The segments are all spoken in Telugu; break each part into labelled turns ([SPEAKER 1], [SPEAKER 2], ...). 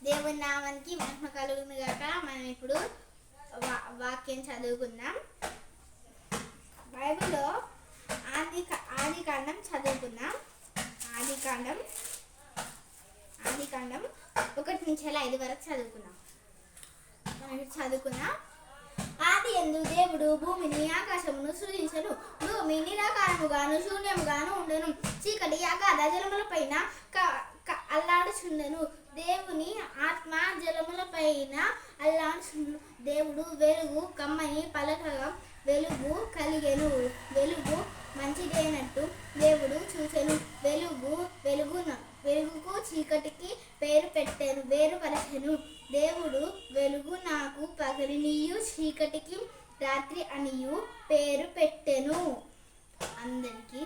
[SPEAKER 1] దేవుని నామానికి మహిమ కలుగును గాక. మనం ఇప్పుడు వాక్యం చదువుకుందాం. బైబిల్లో ఆది కాండం చదువుకుందాం. ఆది కాండం 1-5 వరకు చదువుకుందాం. మనం చదువుకుందాం. ఆది యందు దేవుడు భూమిని ఆకాశమును సృజించెను. భూమి నిరాకారముగాను శూన్యముగాను ఉండెను. చీకటి అగాధ జలముల పైన అల్లాడుచుండెను. దేవుని ఆత్మ జలముల పైన అల్లాడుచుండెను. దేవుడు వెలుగు కమ్మని పలకగా వెలుగు కలిగెను. వెలుగు మంచిదైనట్టు దేవుడు చూసెను. వెలుగుకు చీకటికి వేరుపరచెను. దేవుడు వెలుగు నాకు పగలినియు చీకటికి రాత్రి అనియు పేరు పెట్టెను. అందరినీ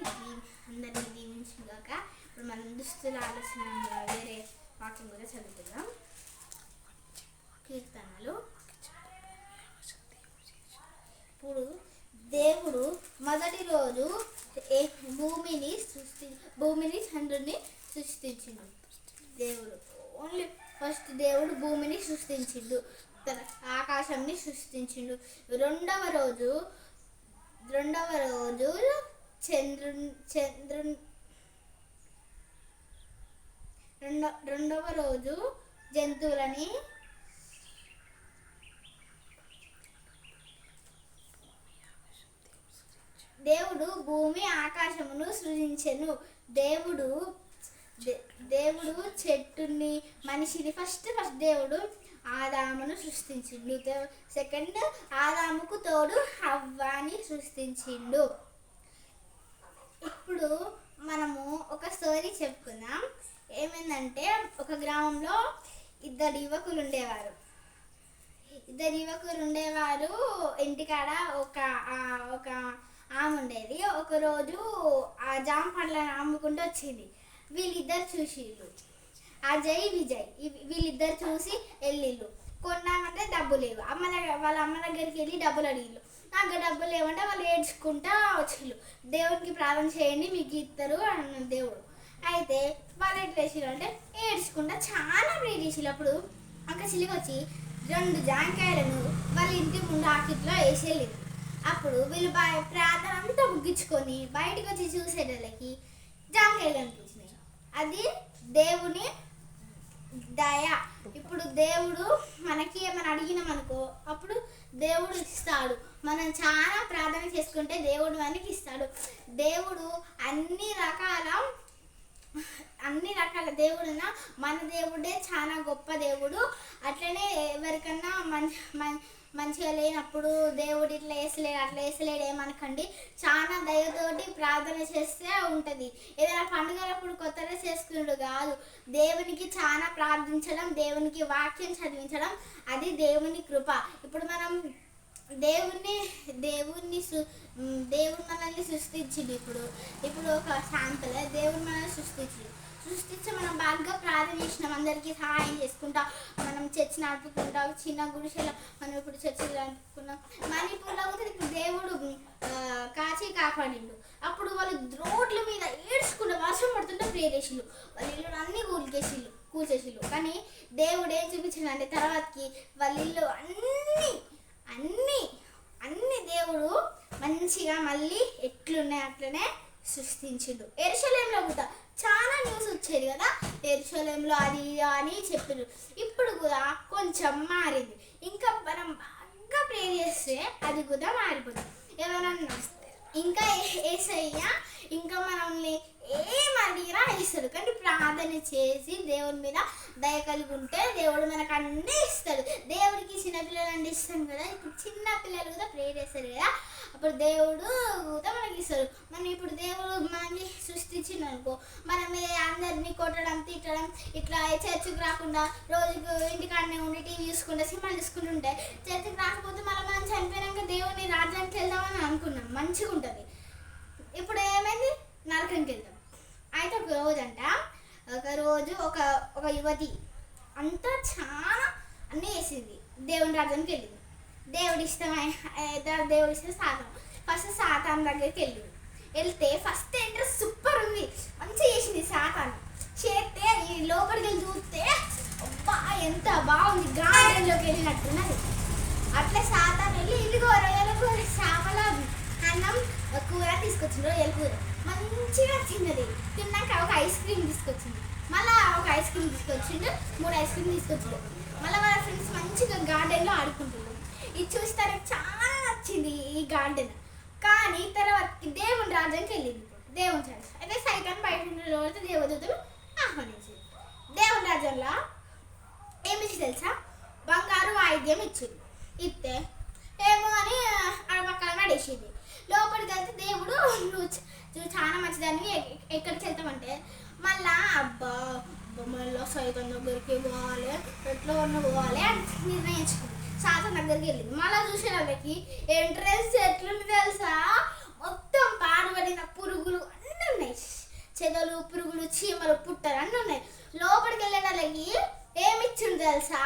[SPEAKER 1] దీవించుగాక. ఇప్పుడు మనం దుస్తుల ఆలోచన వేరే వాక్యం కూడా చదువుకుందాం. కీర్తనలు. ఇప్పుడు దేవుడు మొదటి రోజు భూమిని చంద్రుని సృష్టించిండు. దేవుడు ఫస్ట్ దేవుడు భూమిని సృష్టించిండు, ఆకాశంని సృష్టించిండు. రెండవ రోజు రెండవ రోజు జంతువులని దేవుడు భూమి ఆకాశమును సృజించెను. దేవుడు చెట్టుని మనిషిని ఫస్ట్ దేవుడు ఆదామును సృష్టించిండు. సెకండ్ ఆదాముకు తోడు హవ్వాని సృష్టించిండు. ఇప్పుడు మనము ఒక స్టోరీ చెప్పుకుందాం. ఏమైందంటే ఒక గ్రామంలో ఇద్దరు యువకులు ఉండేవారు. ఇంటికాడ ఒక ఆమె ఉండేది. ఒకరోజు ఆ జామ పండ్లను అమ్ముకుంటూ వచ్చింది. వీళ్ళిద్దరు చూసిళ్ళు, అజయ్ విజయ్. వీళ్ళిద్దరు చూసి వెళ్ళిళ్ళు. కొన్నామంటే డబ్బు లేవు. వాళ్ళ అమ్మ దగ్గరికి వెళ్ళి డబ్బులు అడిగిళ్ళు. నాకు డబ్బులు లేవంటే వాళ్ళు ఏడ్చుకుంటా వచ్చిళ్ళు. దేవునికి ప్రార్థన చేయండి మీకు ఇస్తారు అన్న దేవుడు. అయితే వాళ్ళు ఎట్లా వేసిళ్ళు అంటే ఏడ్చుకుంటా చాలా ప్రే చేసిళ్ళు. అప్పుడు ఒక చిలికి వచ్చి 2 జాంకాయలను వాళ్ళ ఇంటి ముందు ఆకిట్లో వేసి వెళ్ళింది. అప్పుడు వీళ్ళు ప్రార్థన అంతా ముగించుకొని బయటకు వచ్చి చూసేటోళ్ళకి జాంకాయలు అనిపించినాయి. అది దేవుని దయ. ఇప్పుడు దేవుడు మనకి ఏమైనా అడిగినామనుకో అప్పుడు దేవుడు ఇస్తాడు. మనం చాలా ప్రార్థన చేసుకుంటే దేవుడు మనకి ఇస్తాడు. దేవుడు అన్ని రకాల దేవుడున్నా మన దేవుడే చాలా గొప్ప దేవుడు. అట్లనే ఎవరికన్నా మంచిగా లేనప్పుడు దేవుడు ఇట్లా వేసలేడు అట్లా వేసలేడు ఏమనకండి. చాలా దయతోటి ప్రార్థన చేస్తే ఉంటుంది. ఏదైనా పండుగలప్పుడు కొత్త డ్రెస్ చేసుకున్నాడు కాదు, దేవునికి చాలా ప్రార్థించడం, దేవునికి వాక్యం చదివించడం, అది దేవుని కృప. ఇప్పుడు మనం దేవుడు మనల్ని సృష్టించింది. ఇప్పుడు ఒక శాంపుల్ దేవుడు మనల్ని సృష్టించి మనం బాగా ప్రార్థన చేసినాం. అందరికీ సహాయం చేసుకుంటా మనం చర్చి నడుపుకుంటాం. చిన్న గుడిసెలో మనం ఇప్పుడు చర్చిలు నడుపుకున్నాం. మణిపూర్లో కూడా ఇప్పుడు దేవుడు కాపాడిండు. అప్పుడు వాళ్ళు రోడ్ల మీద ఏడ్చుకుంటూ వర్షం పడుతుంటే ప్రే చేసిళ్ళు. వాళ్ళ ఇల్లు అన్నీ కూల్చేసిళ్ళు. కానీ దేవుడు ఏం చూపించిండు అంటే తర్వాతకి వాళ్ళ ఇల్లు అన్ని దేవుడు మంచిగా మళ్ళీ ఎట్లున్నాయి అట్లనే సృష్టించిండు. యెరూషలేములో కూడా చాలా న్యూస్ వచ్చేది కదా, యెరూషలేములో అది అని చెప్పారు. ఇప్పుడు కూడా కొంచెం మారింది. ఇంకా మనం బాగా ప్రే చేస్తే అది కూడా మారిపోతుంది. ఎవరన్నా ఇంకా యేసయ్య ఇంకా మనల్ని ఏం అడిగినా ఇస్తాడు. కానీ ప్రార్థన చేసి దేవుని మీద దయ కలిగి ఉంటే దేవుడు మనకు అన్నీ ఇస్తాడు. దేవుడికి చిన్నపిల్లలు అంటే ఇస్తాం కదా, ఇప్పుడు చిన్న పిల్లలు కూడా ప్రే చేస్తారు కదా, అప్పుడు దేవుడు కూడా మనకి ఇస్తాడు. మనం ఇప్పుడు దేవుడు మనల్ని సృష్టించిండు అనుకో, మనం అందరినీ కొట్టడం తిట్టడం ఇట్లా చర్చికి రాకుండా రోజుకు ఇంటికాడనే ఉండి టీవీ చూసుకుంటే సినిమాలు చూసుకుంటుంటే చర్చికి రాకపోతే మనం చనిపోయినాక దేవుని రాజ్యానికి వెళ్దామని అనుకున్నాం, మంచిగా ఉంటుంది. ఇప్పుడు ఏమైంది, నరకంకి వెళ్తాం. అయితే ఒక రోజు ఒక యువతి అంతా చాలా అన్నీ వేసింది. దేవుని రాజ్యానికి వెళ్ళింది. దేవుడు ఇస్తే సాతాన్ దగ్గరికి వెళ్తే ఫస్ట్ ఎంట్రెన్స్ సూపర్ ఉంది, మంచిగా చేసింది సాతాన్. చేస్తే లోపలికి వెళ్ళి చూస్తే అబ్బా ఎంత బాగుంది, గార్డెన్లోకి వెళ్ళినట్టున్నది. అట్లా సాతాన్ వెళ్ళి ఇదిగో రొయ్యల కూర చేపల అన్నం కూర తీసుకొచ్చింది, రొయ్యల కూర మంచిగా తిన్నది. తిన్నాక ఒక ఐస్ క్రీమ్ తీసుకొచ్చింది, మళ్ళీ ఒక ఐస్ క్రీమ్ తీసుకొచ్చిండు, 3 ఐస్ క్రీమ్ తీసుకొచ్చిండు. మళ్ళీ వాళ్ళ ఫ్రెండ్స్ మంచిగా గార్డెన్లో ఆడుకుంటున్నారు. ఇది చూస్తే చాలా నచ్చింది ఈ గార్డెన్. కానీ తర్వాత దేవుని రాజ్యానికి వెళ్ళింది. దేవుని రాజ్యం అయితే సైతాన్ బయట ఉన్న రోజు దేవదూతలు ఆహ్వానించింది. దేవుని రాజ్యంలో ఏమి తెలుసా, బంగారు వాయిద్యం ఇచ్చింది. ఇస్తే ఏమో అని పక్కన పడేసింది. లోపలికి వెళ్తే దేవుడు నువ్వు చాలా మంచిదాన్ని, ఎక్కడికి వెళ్తామంటే మళ్ళా అబ్బా మళ్ళీ సైతం దగ్గరికి పోవాలి, ఎట్లా ఉన్న పోవాలి అని నిర్ణయించుకుంది. సాతాన్ దగ్గరికి వెళ్ళింది. మళ్ళీ చూసే వాళ్ళకి ఎంట్రెన్స్ ఎట్లుంది తెలుసా, మొత్తం పాడుబడిన పురుగులు అన్నీ ఉన్నాయి, చెదలు పురుగులు చీమలు పుట్టలు అన్నీ ఉన్నాయి. లోపలికి వెళ్ళే వాళ్ళకి ఏమిచ్చింది తెలుసా,